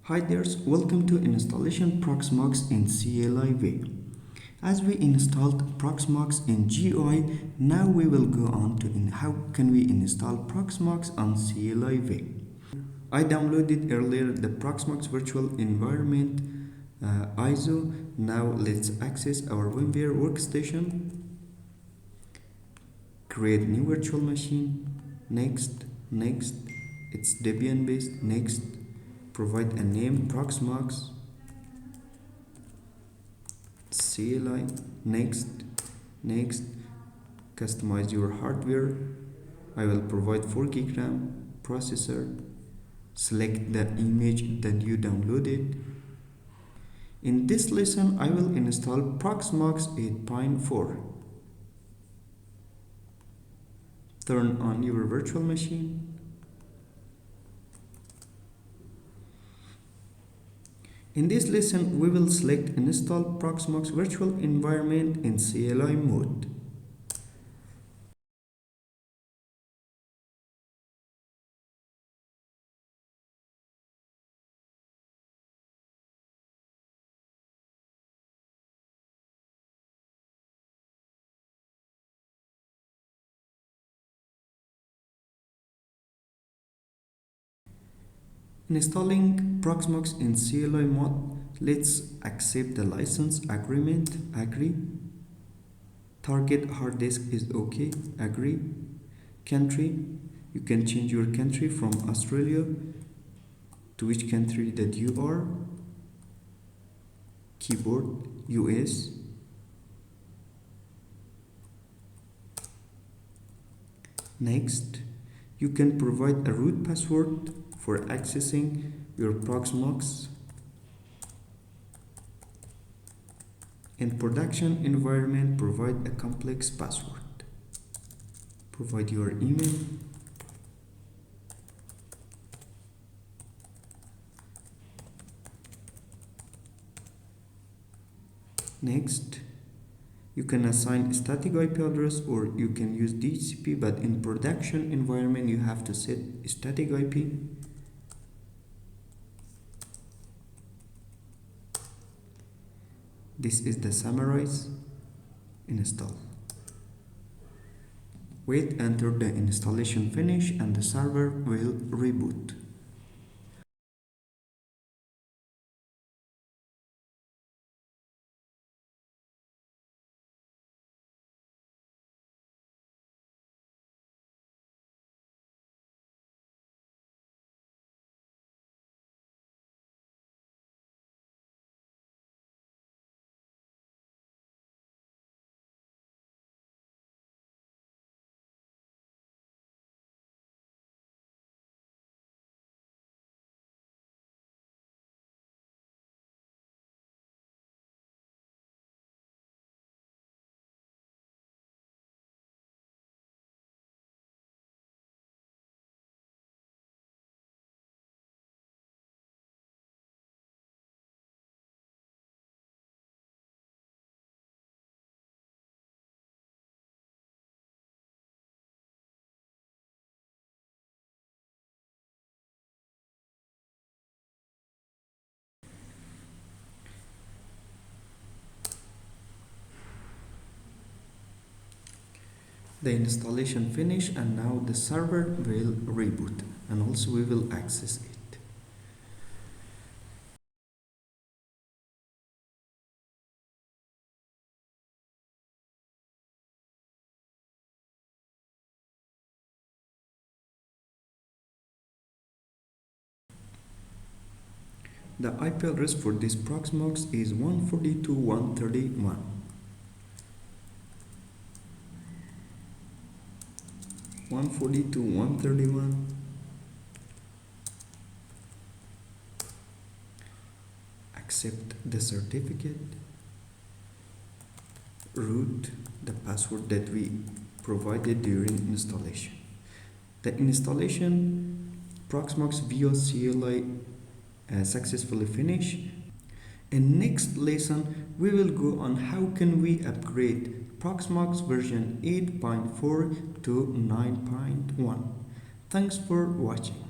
Hi there, welcome to installation Proxmox in CLI. As we installed Proxmox in GUI, now we will go on to how can we install Proxmox on CLI. I downloaded earlier the Proxmox virtual environment ISO. Now let's access our VMware workstation. Create new virtual machine. Next. It's Debian based. Next. Provide a name Proxmox CLI. Next. Customize your hardware. I will provide 4 GB RAM processor. Select the image that you downloaded. In this lesson, I will install Proxmox 8.4. Turn on your virtual machine. In this lesson, we will select Install Proxmox Virtual Environment in CLI mode. Installing Proxmox in CLI mode, let's accept the license agreement, agree. Target hard disk is okay, agree. Country, you can change your country from Australia to which country that you are. Keyboard, US. Next, you can provide a root password for accessing your Proxmox. In production environment, provide a complex password. Provide your email. Next, you can assign a static IP address or you can use DHCP, but in production environment you have to set static IP. This is the summarize. Install. Wait until the installation finish and the server will reboot. The installation finished and now the server will reboot and also we will access it. The IP address for this Proxmox is 142.131. Accept the certificate. Root the password that we provided during installation. The installation Proxmox VE CLI successfully finished. In next lesson, we will go on how can we upgrade Proxmox version 8.4 to 9.1. Thanks for watching.